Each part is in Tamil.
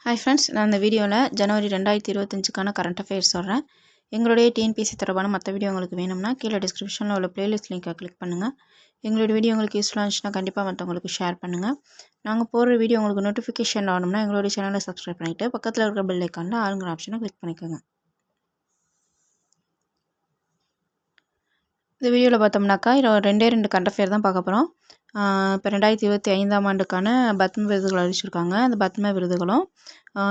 ஹாய் ஃப்ரெண்ட்ஸ், நான் இந்த வீடியோவில் ஜனவரி 2025க்கான கரண்ட் அஃபேர்ஸ் சொல்கிறேன். எங்களுடைய டிஎன்பிஎஸ்சி தொடர்பான மற்ற வீடியோ உங்களுக்கு வேணும்னா கீழே டிஸ்கிரிப்ஷனில் உள்ள பிளேலிஸ்ட் லிங்கை கிளிக் பண்ணுங்கள். எங்களுடைய வீடியோ உங்களுக்கு யூஸ்ஃபுல்லாக இருந்துச்சுன்னா கண்டிப்பாக மற்றவங்களுக்கு ஷேர் பண்ணுங்கள். நாங்கள் போடுற வீடியோ உங்களுக்கு நோட்டிஃபிகேஷன் ஆகணும்னா எங்களுடைய சேனலை சப்ஸ்கிரைப் பண்ணிவிட்டு பக்கத்தில் இருக்கிற பெல் ஐக்கானில் ஆளுங்கிற ஆப்ஷனை கிளிக் பண்ணிக்கோங்க. இந்த வீடியோவில் பார்த்தோம்னாக்கா ரெண்டு கரண்ட் அஃபேர் தான் பார்க்க போகிறோம். இப்போ 2025ஆம் ஆண்டுக்கான பத்ம விருதுகள் அறிவிச்சிருக்காங்க. அந்த பத்ம விருதுகளும்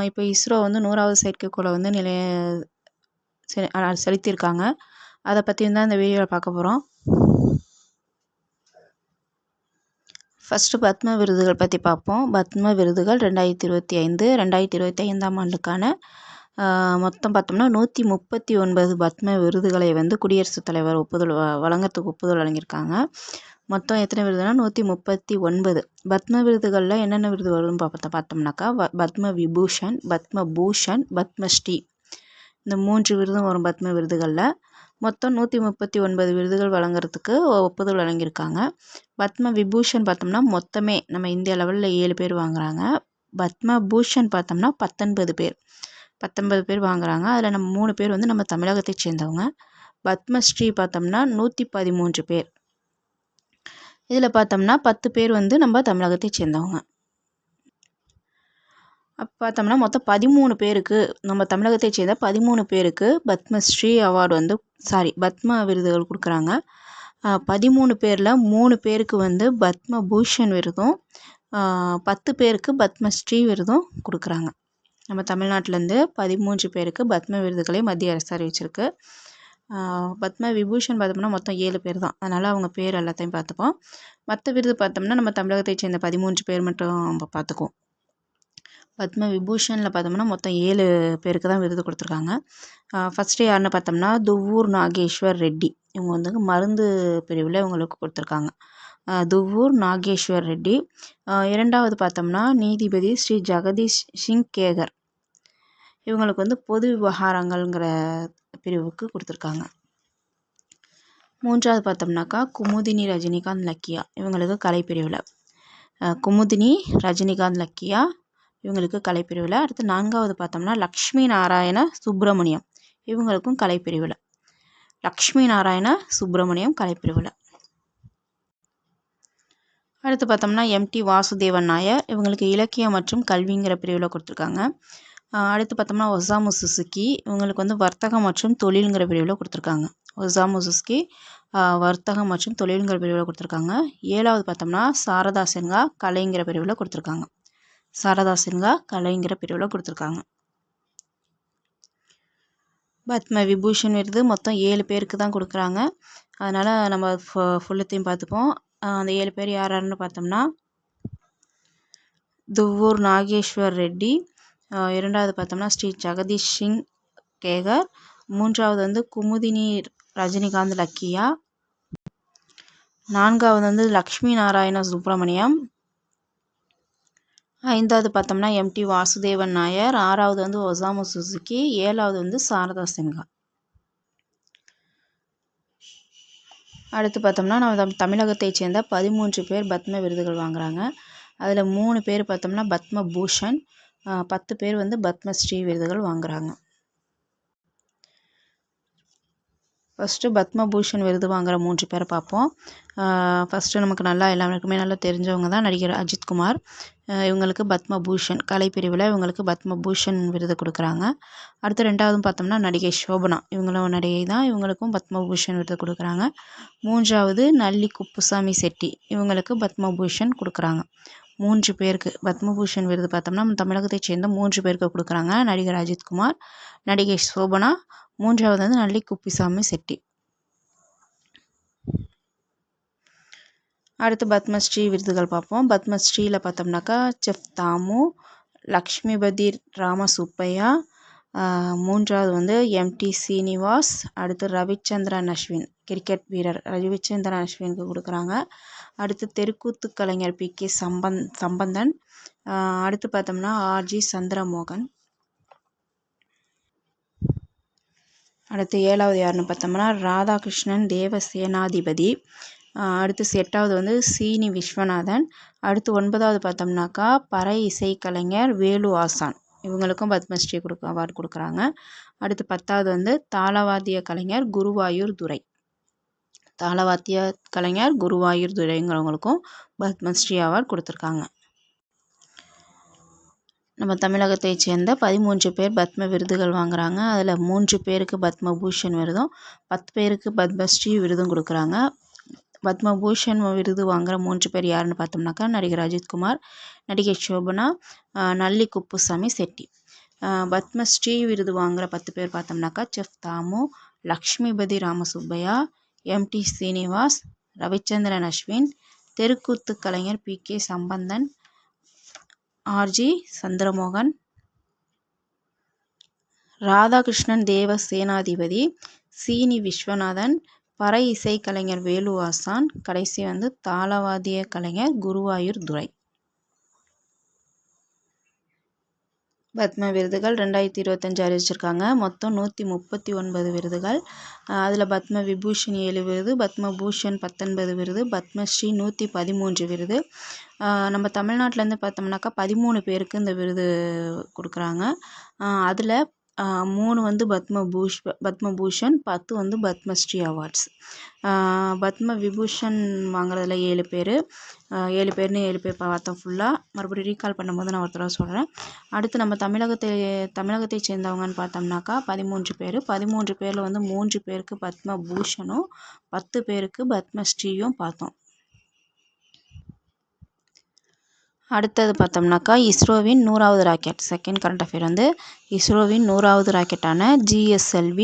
இப்போ இஸ்ரோ வந்து 100வது செயற்கைக்கோளை வந்து செலுத்தியிருக்காங்க. அதை பற்றியும் தான் இந்த வீடியோவில் பார்க்க போகிறோம். ஃபஸ்ட்டு பத்ம விருதுகள் பற்றி பார்ப்போம். பத்ம விருதுகள் 2025ஆம் ஆண்டுக்கான மொத்தம் பார்த்தோம்னா 139 பத்ம விருதுகளை வந்து குடியரசுத் தலைவர் வழங்கறதுக்கு ஒப்புதல் வழங்கியிருக்காங்க. மொத்தம் எத்தனை விருதுனா 139. பத்ம விருதுகளில் என்னென்ன விருது வரும்னு பார்த்தோம்னாக்கா பத்ம விபூஷன், பத்ம பூஷன், பத்மஸ்ரீ, இந்த 3 விருதும் வரும் பத்ம விருதுகளில். மொத்தம் 139 விருதுகள் வழங்குறதுக்கு ஒப்புதல் வழங்கியிருக்காங்க. பத்ம விபூஷன் பார்த்தோம்னா மொத்தமே நம்ம இந்தியா லெவலில் 7 பேர் வாங்குறாங்க. பத்ம பூஷன் பார்த்தோம்னா 19 பேர் வாங்குறாங்க. அதில் நம்ம 3 பேர் வந்து நம்ம தமிழகத்தை சேர்ந்தவங்க. பத்மஸ்ரீ பார்த்தோம்னா 113 பேர். இதில் பார்த்தோம்னா 10 பேர் வந்து நம்ம தமிழகத்தை சேர்ந்தவங்க. அப்போ பார்த்தோம்னா மொத்தம் 13 பேருக்கு, நம்ம தமிழகத்தை சேர்ந்த 13 பேருக்கு பத்மஸ்ரீ அவார்டு வந்து பத்ம விருதுகள் கொடுக்குறாங்க. 13 பேரில் 3 பேருக்கு வந்து பத்ம பூஷன் விருதும் 10 பேருக்கு பத்மஸ்ரீ விருதும் கொடுக்குறாங்க. நம்ம தமிழ்நாட்டிலேருந்து 13 பேருக்கு பத்ம விருதுகளை மத்திய அரசு அறிவிச்சிருக்கு. பத்ம விபூஷன் பார்த்தோம்னா மொத்தம் 7 பேர் தான், அதனால் அவங்க பேர் எல்லாத்தையும் பார்த்துப்போம். மற்ற விருது பார்த்தோம்னா நம்ம தமிழகத்தை சேர்ந்த 13 பேர் மட்டும் நம்ம பார்த்துக்குவோம். பத்ம விபூஷனில் பார்த்தோம்னா மொத்தம் 7 பேருக்கு தான் விருது கொடுத்துருக்காங்க. ஃபஸ்ட்டு யாருன்னு பார்த்தோம்னா துவ்வூர் நாகேஸ்வர் ரெட்டி, இவங்க வந்து மருந்து பிரிவில் இவங்களுக்கு கொடுத்துருக்காங்க. துவ்வூர் நாகேஸ்வர் ரெட்டி. இரண்டாவது பார்த்தோம்னா நீதிபதி ஸ்ரீ ஜெகதீஷ் சிங் கேகர், இவங்களுக்கு வந்து பொது விவகாரங்கள்ங்கிற பிரிவுக்கு கொடுத்துருக்காங்க. மூன்றாவது பார்த்தோம்னாக்கா குமுதினி ரஜினிகாந்த் லக்கியா, இவங்களுக்கு கலைப்பிரிவில். குமுதினி ரஜினிகாந்த் லக்கியா இவங்களுக்கு கலைப்பிரிவில். அடுத்து 4வது பார்த்தோம்னா லக்ஷ்மி நாராயண சுப்பிரமணியம், இவங்களுக்கும் கலைப்பிரிவில். லக்ஷ்மி நாராயண சுப்பிரமணியம் கலைப்பிரிவில். அடுத்து பார்த்தோம்னா எம்டி வாசுதேவன் நாயர், இவங்களுக்கு இலக்கியம் மற்றும் கல்விங்கிற பிரிவில் கொடுத்துருக்காங்க. அடுத்து பார்த்தோம்னா ஒசாமு சுசுகி, இவங்களுக்கு வந்து வர்த்தகம் மற்றும் தொழிலுங்கிற பிரிவில் கொடுத்துருக்காங்க. ஒசாமு சுசுகி வர்த்தகம் மற்றும் தொழிலுங்கிற பிரிவில் கொடுத்துருக்காங்க. 7வது பார்த்தோம்னா சாரதா சின்ஹா கலைங்கிற பிரிவில் கொடுத்துருக்காங்க. சாரதா சின்ஹா கலைங்கிற பிரிவில் கொடுத்துருக்காங்க. பத்ம விபூஷன் விருது மொத்தம் 7 பேருக்கு தான் கொடுக்குறாங்க. அதனால் நம்ம ஃபுல்லத்தையும் பார்த்துப்போம். அந்த 7 பேர் யாருன்னு பார்த்தோம்னா துவ்வூர் நாகேஸ்வர் ரெட்டி, இரண்டாவது பார்த்தோம்னா ஸ்ரீ ஜெகதீஷ் சிங் கேகர், மூன்றாவது வந்து குமுதினி ரஜினிகாந்த் லக்கியா, 4வது வந்து லக்ஷ்மி நாராயண சுப்பிரமணியம், 5வது பார்த்தோம்னா எம்டி வாசுதேவன் நாயர், 6வது வந்து ஒசாமு சுசுகி, 7வது வந்து சாரதா சின்ஹா. அடுத்து பார்த்தோம்னா நம்ம தமிழகத்தை சேர்ந்த 13 பேர் பத்ம விருதுகள் வாங்குறாங்க. அதில் 3 பேர் பார்த்தோம்னா பத்ம பூஷன், 10 பேர் வந்து பத்மஸ்ரீ விருதுகள் வாங்குறாங்க. ஃபஸ்ட்டு பத்மபூஷன் விருது வாங்குகிற 3 பேரை பார்ப்போம். ஃபஸ்ட்டு நமக்கு எல்லாருக்குமே நல்லா தெரிஞ்சவங்க தான் நடிகர் அஜித்குமார். இவங்களுக்கு பத்மபூஷன் கலைப்பிரிவில் இவங்களுக்கு பத்மபூஷன் விருது கொடுக்குறாங்க. அடுத்து 2வது பார்த்தோம்னா நடிகை சோபனா, இவங்களும் நடிகை தான், இவங்களுக்கும் பத்மபூஷன் விருது கொடுக்குறாங்க. 3வது நல்லி குப்புசாமி செட்டி, இவங்களுக்கு பத்மபூஷன் கொடுக்குறாங்க. 3 பேருக்கு பத்மபூஷன் விருது பார்த்தோம்னா நம்ம தமிழகத்தை சேர்ந்த 3 பேருக்கு கொடுக்குறாங்க. நடிகர் அஜித்குமார், நடிகை சோபனா, 3வது வந்து நல்லி குப்புசாமி செட்டி. அடுத்து பத்மஸ்ரீ விருதுகள் பார்ப்போம். பத்மஸ்ரீயில் பார்த்தோம்னாக்கா செஃப் தாமு, லக்ஷ்மிபதி ராமசுப்பையா, 3வது வந்து எம்டி சீனிவாஸ், அடுத்து ரவிச்சந்திரன் அஸ்வின் கிரிக்கெட் வீரர் ரவிச்சந்திரன் அஸ்வினுக்கு கொடுக்குறாங்க. அடுத்து தெருக்கூத்து கலைஞர் PK சம்பந்தன், அடுத்து பார்த்தோம்னா RG சந்திரமோகன். அடுத்து 7வது யாருன்னு பார்த்தோம்னா ராதாகிருஷ்ணன் தேவசேனாதிபதி, அடுத்து 8வது வந்து சீனி விஸ்வநாதன், அடுத்து 9வது பார்த்தோம்னாக்கா பறை இசைக்கலைஞர் வேலு ஆசான். இவங்களுக்கும் பத்மஸ்ரீ அவார்டு கொடுக்குறாங்க. அடுத்து 10வது வந்து தாளவாத்திய கலைஞர் குருவாயூர் துரை. தாளவாத்திய கலைஞர் குருவாயூர் துரைங்கிறவங்களுக்கும் பத்மஸ்ரீ அவார்டு கொடுத்துருக்காங்க. நம்ம தமிழகத்தை சேர்ந்த 13 பேர் பத்ம விருதுகள் வாங்குறாங்க. அதில் 3 பேருக்கு பத்மபூஷன் விருதும் 10 பேருக்கு பத்மஸ்ரீ விருதும் கொடுக்குறாங்க. பத்மபூஷன் விருது வாங்குகிற 3 பேர் யாருன்னு பார்த்தோம்னாக்கா நடிகர் அஜித்குமார், நடிகை சோபனா, நல்லி குப்புசாமி செட்டி. பத்மஸ்ரீ விருது வாங்குகிற 10 பேர் பார்த்தோம்னாக்கா செஃப் தாமு, லக்ஷ்மிபதி ராமசுப்பையா, எம்டி சீனிவாஸ், ரவிச்சந்திரன் அஸ்வின், தெருக்கூத்து கலைஞர் PK சம்பந்தன், RG சந்திரமோகன், ராதாகிருஷ்ணன் தேவ சேனாதிபதி, சீனி விஸ்வநாதன், பறை இசை கலைஞர் வேலு ஆசான், கடைசி வந்து தாளவாத்திய கலைஞர் குருவாயூர் துரை. பத்ம விருதுகள் 2025 அறிவிச்சிருக்காங்க. மொத்தம் 139 விருதுகள். அதில் பத்ம விபூஷன் 7 விருது, பத்மபூஷன் 19 விருது, பத்மஸ்ரீ 113 விருது. நம்ம தமிழ்நாட்டிலேருந்து பார்த்தோம்னாக்கா 13 பேருக்கு இந்த விருது கொடுக்குறாங்க. அதில் 3 வந்து பத்மபூஷன், 10 வந்து பத்மஸ்ரீ அவார்ட்ஸ். பத்ம விபூஷன் வாங்குறதுல 7 பேர், 7 பேர் பார்த்தோம் ஃபுல்லாக. மறுபடியும் ரீகால் பண்ணும்போது நான் ஒருத்தர சொல்கிறேன். அடுத்து நம்ம தமிழகத்தை சேர்ந்தவங்கன்னு பார்த்தோம்னாக்கா 13 பேர். 13 பேரில் வந்து 3 பேருக்கு பத்மபூஷனும் 10 பேருக்கு பத்மஸ்ரீயும் பார்த்தோம். அடுத்தது பார்த்தோம்னாக்கா இஸ்ரோவின் 100வது ராக்கெட், செகண்ட் கரண்ட் அஃபேர் வந்து இஸ்ரோவின் 100வது ராக்கெட்டான GSLV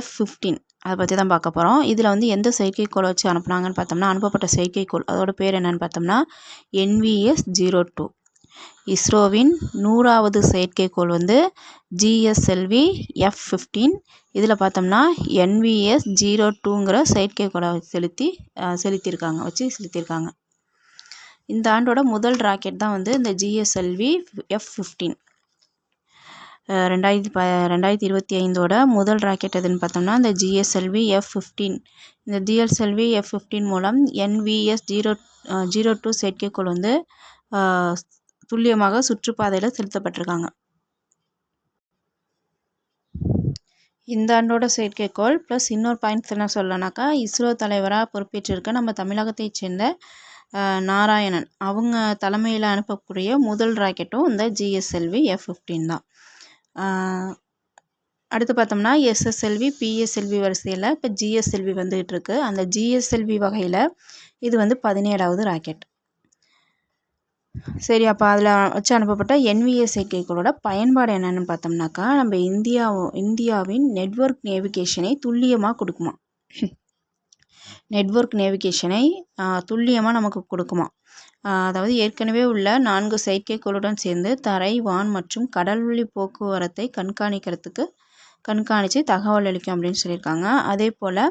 F-15 அதை பற்றி தான் பார்க்க போகிறோம். இதில் வந்து எந்த செயற்கைக்கோளை வச்சு அனுப்புனாங்கன்னு பார்த்தோம்னா, அனுப்பப்பட்ட செயற்கைக்கோள் அதோட பேர் என்னன்னு பார்த்தோம்னா NVS-02. இஸ்ரோவின் 100வது செயற்கைக்கோள் வந்து GSLV F-15. இதில் பார்த்தோம்னா NVS-02ங்கிற செயற்கைக்கோளை செலுத்தியிருக்காங்க. இந்த ஆண்டோட முதல் ராக்கெட் தான் வந்து இந்த GSLV F-15. 2025ஓட முதல் ராக்கெட் எதுன்னு பார்த்தோம்னா இந்த GSLV F-15. இந்த GSLV F-15 மூலம் NVS-02 செயற்கைக்கோள் வந்து துல்லியமாக சுற்றுப்பாதையில் செலுத்தப்பட்டிருக்காங்க. இந்த ஆண்டோட செயற்கைக்கோள் ப்ளஸ் இன்னொரு பாயிண்ட்ஸ் என்ன சொல்லனாக்கா, இஸ்ரோ தலைவராக பொறுப்பேற்றிருக்க நம்ம தமிழகத்தை சேர்ந்த நாராயணன் அவங்க தலைமையில் அனுப்பக்கூடிய முதல் ராக்கெட்டும் இந்த GSLV F-15 தான். அடுத்து பார்த்தோம்னா SSLV PSLV வரிசையில் இப்போ GSLV வந்துகிட்டு இருக்கு. அந்த GSLV வகையில் இது வந்து 17வது ராக்கெட். சரி, அப்போ அதில் வச்சு அனுப்பப்பட்ட NVS செயற்கைக்கோளோட பயன்பாடு என்னென்னு பார்த்தோம்னாக்கா, நம்ம இந்தியாவின் நெட்வொர்க் நேவிகேஷனை துல்லியமாக கொடுக்குமா. நெட்வொர்க் நேவிகேஷனை துல்லியமாக நமக்கு கொடுக்குமா. அதாவது ஏற்கனவே உள்ள 4 செயற்கைக்கோளுடன் சேர்ந்து தரை, வான் மற்றும் கடல்வழி போக்குவரத்தை கண்காணித்து தகவல் அளிக்கும் அப்படின்னு சொல்லியிருக்காங்க. அதே போல்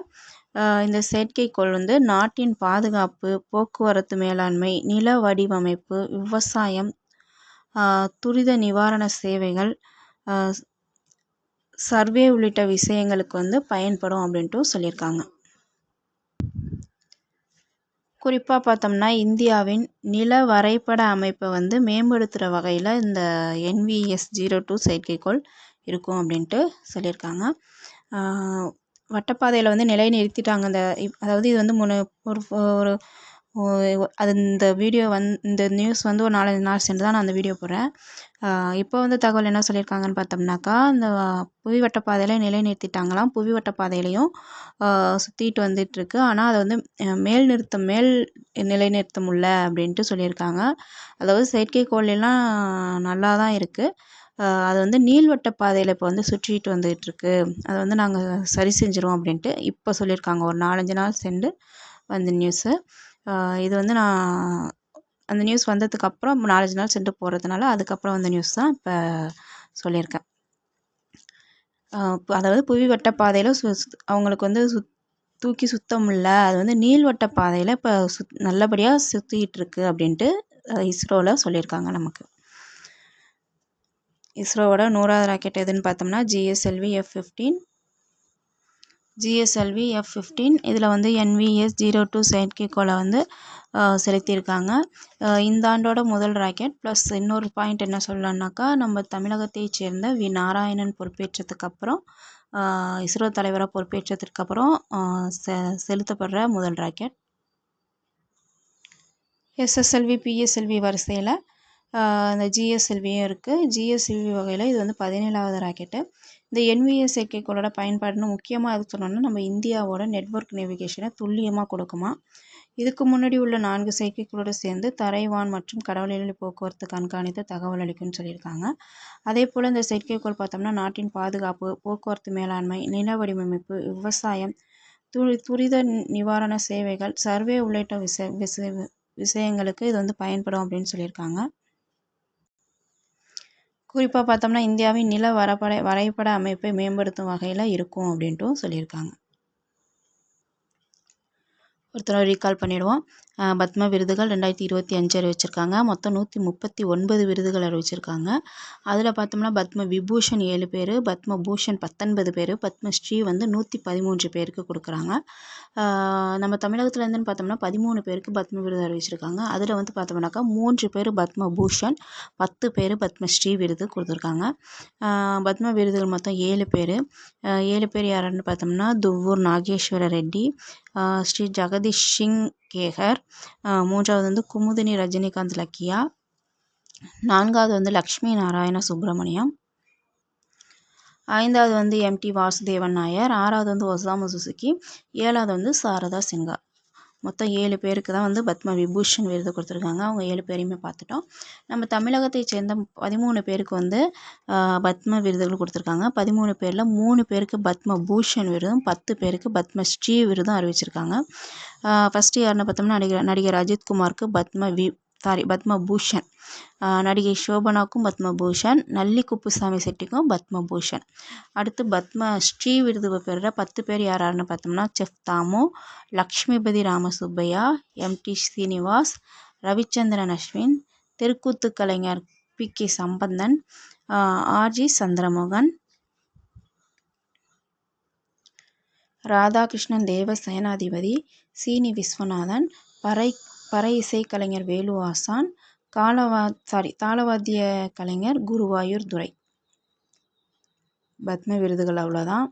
இந்த செயற்கைக்கோள் வந்து நாட்டின் பாதுகாப்பு, போக்குவரத்து மேலாண்மை, நில வடிவமைப்பு, விவசாயம், துரித நிவாரண சேவைகள், சர்வே உள்ளிட்ட விஷயங்களுக்கு வந்து பயன்படும் அப்படின்ட்டு சொல்லியிருக்காங்க. குறிப்பாக பார்த்தோம்னா இந்தியாவின் நில வரைபட அமைப்பை வந்து மேம்படுத்துகிற வகையில் இந்த NVS-02 செயற்கைக்கோள் இருக்கும் அப்படின்ட்டு சொல்லியிருக்காங்க. வட்டப்பாதையில் வந்து நிலைநிறுத்திட்டாங்க. அதாவது இது வந்து ஒரு அது இந்த நியூஸ் வந்து ஒரு 4 நாள் சென்று தான் நான் அந்த வீடியோ போடுறேன். இப்போ வந்து தகவல் என்ன சொல்லியிருக்காங்கன்னு பார்த்தோம்னாக்கா, இந்த புவி வட்டப்பாதையில் நிலைநிறுத்திட்டாங்களாம். புவி வட்டப்பாதையிலையும் சுற்றிட்டு வந்துட்டுருக்கு. ஆனால் அதை வந்து மேல் நிலைநிறுத்த முடியல அப்படின்ட்டு சொல்லியிருக்காங்க. அதாவது செயற்கைக்கோளெல்லாம் நல்லா தான் இருக்குது. அது வந்து நீள்வட்ட பாதையில் இப்போ வந்து சுற்றிட்டு வந்துகிட்ருக்கு. அதை வந்து நாங்கள் சரி செஞ்சிருவோம் அப்படின்ட்டு இப்போ சொல்லியிருக்காங்க. ஒரு 4-5 நாள் சென்று வந்த நியூஸு. இது வந்து நான் அந்த நியூஸ் வந்ததுக்கப்புறம் 4-5 நாள் சென்று போகிறதுனால அதுக்கப்புறம் வந்த நியூஸ் தான் இப்போ சொல்லியிருக்கேன். அதாவது புவி வட்ட பாதையில் அவங்களுக்கு வந்து தூக்கி சுத்த முடியல, அது வந்து நீள்வட்ட பாதையில் இப்போ நல்லபடியாக சுற்றிக்கிட்டு இருக்கு அப்படின்ட்டு இஸ்ரோவில் சொல்லியிருக்காங்க நமக்கு. இஸ்ரோவோட 100வது ராக்கெட் எதுன்னு பார்த்தோம்னா GSLV F-15. ஜிஎஸ்எல்வி F-15 இதில் வந்து NVS-02 செயற்கைக்கோளை வந்து செலுத்தியிருக்காங்க. இந்த ஆண்டோட முதல் ராக்கெட். ப்ளஸ் இன்னொரு பாயிண்ட் என்ன சொல்லலான்னாக்கா, நம்ம தமிழகத்தை சேர்ந்த வி நாராயணன் பொறுப்பேற்றதுக்கப்புறம் இஸ்ரோ தலைவராக பொறுப்பேற்றதுக்கப்புறம் செலுத்தப்படுற முதல் ராக்கெட். SSLV PSLV வரிசையில் இந்த ஜிஎஸ்எல்வியும் இருக்குது. ஜிஎஸ்எல்வி வகையில் இது வந்து 17வது ராக்கெட்டு. இந்த NVS செயற்கைக்கோளோட பயன்பாடுன்னு முக்கியமாக எது சொன்னோம்னா, நம்ம இந்தியாவோட நெட்வொர்க் நேவிகேஷனை துல்லியமாக கொடுக்குமா. இதுக்கு முன்னாடி உள்ள 4 செயற்கைக்கோளோடு சேர்ந்து தரைவான் மற்றும் கடல்வழி போக்குவரத்து கண்காணித்து தகவல் அளிக்கும்னு சொல்லியிருக்காங்க. அதே போல் இந்த செயற்கைக்கோள் பார்த்தோம்னா நாட்டின் பாதுகாப்பு, போக்குவரத்து மேலாண்மை, நில வடிவமைப்பு, விவசாயம், துரித நிவாரண சேவைகள், சர்வே உள்ளிட்ட விஷயங்களுக்கு இது வந்து பயன்படும் அப்படின்னு சொல்லியிருக்காங்க. குறிப்பாக பார்த்தோம்னா இந்தியாவின் நில வரைபட அமைப்பை மேம்படுத்தும் வகையில் இருக்கும் அப்படின்ட்டும் சொல்லியிருக்காங்க. ஒருத்தர் ரீகால் பண்ணிடுவோம். பத்ம விருதுகள் 2025 அறிவிச்சிருக்காங்க. மொத்தம் 139 விருதுகள் அறிவிச்சிருக்காங்க. அதில் பார்த்தோம்னா பத்ம விபூஷன் 7 பேர், பத்ம பூஷன் 19 பேர், பத்மஸ்ரீ வந்து 113 பேருக்கு கொடுக்குறாங்க. நம்ம தமிழகத்துலேருந்துன்னு பார்த்தோம்னா 13 பேருக்கு பத்ம விருது அறிவிச்சிருக்காங்க. அதில் வந்து பார்த்தோம்னாக்கா 3 பேர் பத்ம பூஷன், 10 பேர் பத்மஸ்ரீ விருது கொடுத்துருக்காங்க. பத்ம விருதுகள் மொத்தம் 7 பேர். 7 பேர் யாருன்னு பார்த்தோம்னா துவ்வூர் நாகேஸ்வர ரெட்டி, ஸ்ரீ ஜெகதீஷ் சிங் கேகர், 3வது வந்து குமுதினி ரஜினிகாந்த் லக்கியா, 4வது வந்து லக்ஷ்மி நாராயண சுப்பிரமணியம், 5வது வந்து MT வாசுதேவன் நாயர், 6வது வந்து ஒசாமு சுசுகி, 7வது வந்து சாரதா சிங்கா. மொத்தம் 7 பேருக்கு தான் வந்து பத்ம விபூஷன் விருது கொடுத்துருக்காங்க. அவங்க 7 பேரையுமே பார்த்துட்டோம். நம்ம தமிழகத்தை சேர்ந்த 13 பேருக்கு வந்து பத்ம விருதுகள் கொடுத்துருக்காங்க. 13 பேரில் 3 பேருக்கு பத்ம பூஷன் விருதும் 10 பேருக்கு பத்மஸ்ரீ விருதும் அறிவிச்சிருக்காங்க. ஃபஸ்ட்டு யாருன்னு பார்த்தோம்னா நடிகர் அஜித்குமாருக்கு பத்ம பூஷன், நடிகை சோபனாக்கும் பத்ம பூஷன், நல்லி குப்புசாமி செட்டிக்கும் பத்ம பூஷன். அடுத்து பத்ம ஸ்ரீ விருது பெறுற 10 பேர் யாருன்னு பார்த்தோம்னா செஃப் தாமு, லக்ஷ்மிபதி ராமசுப்பையா, MT சீனிவாஸ், ரவிச்சந்திரன் அஸ்வின், தெருக்கூத்து கலைஞர் PK சம்பந்தன், RG சந்திரமோகன், ராதாகிருஷ்ணன் தேவ சேனாதிபதி, சீனி விஸ்வநாதன், பறை இசைக்கலைஞர் வேலு ஆசான், தாளவாத்திய கலைஞர் குருவாயூர் துரை. பத்ம விருதுகள் அவ்வளோதான்.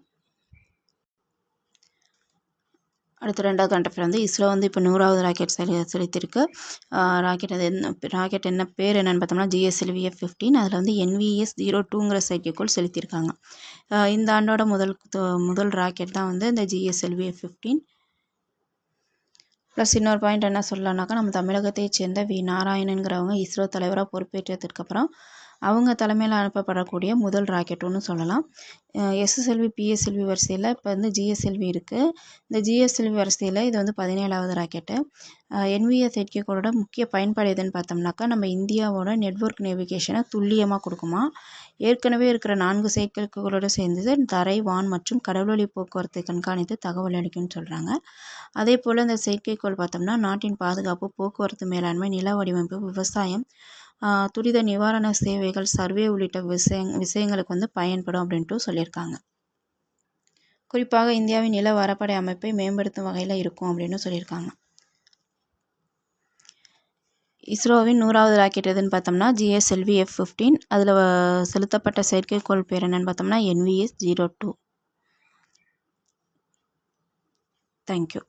அடுத்து 2வது கண்டக்டர் வந்து இஸ்ரோ வந்து இப்போ 100வது ராக்கெட் செலுத்திருக்கு. ராக்கெட் என்ன பேர் என்னென்னு பார்த்தோம்னா GSLV F-15. அதில் வந்து NVS-02ங்கிற செயற்கைக்கோள் செலுத்தியிருக்காங்க. இந்த ஆண்டோட முதல் ராக்கெட் தான் வந்து இந்த GSLV F-15. ப்ளஸ் இன்னொரு பாயிண்ட் என்ன சொல்லலாம்னாக்கா, நம்ம தமிழகத்தை சேர்ந்த வி நாராயணன்கிறவங்க இஸ்ரோ தலைவராக பொறுப்பேற்றதுக்கப்புறம் அவங்க தலைமையில் அனுப்பப்படக்கூடிய முதல் ராக்கெட் ஒன்று சொல்லலாம். SSLV PSLV வரிசையில் இப்போ வந்து GSLV இருக்குது. இந்த GSLV வரிசையில் இது வந்து 17வது ராக்கெட்டு. NVS செயற்கைக்கோளோட முக்கிய பயன்பாடு எதுன்னு பார்த்தோம்னாக்கா, நம்ம இந்தியாவோட நெட்வொர்க் நேவிகேஷனை துல்லியமாக கொடுக்குமா. ஏற்கனவே இருக்கிற 4 செயற்கைக்கோளோடு சேர்ந்து தரை, வான் மற்றும் கடல்வழி போக்குவரத்தை கண்காணித்து தகவல் அளிக்கும்னு சொல்கிறாங்க. அதே போல் இந்த செயற்கைக்கோள் பார்த்தோம்னா நாட்டின் பாதுகாப்பு, போக்குவரத்து மேலாண்மை, நில வடிவமைப்பு, விவசாயம், துரித நிவாரண சேவைகள், சர்வே உள்ளிட்ட விஷயங்களுக்கு வந்து பயன்படும் அப்படின்ட்டு சொல்லியிருக்காங்க. குறிப்பாக இந்தியாவின் நில வரைபட அமைப்பை மேம்படுத்தும் வகையில் இருக்கும் அப்படின்னு சொல்லியிருக்காங்க. இஸ்ரோவின் 100வது ராக்கெட் எதுன்னு பார்த்தோம்னா GSLV F-15. அதில் செலுத்தப்பட்ட செயற்கைக்கோள் பேர் என்னன்னு பார்த்தோம்னா NVS-02. தேங்க்யூ.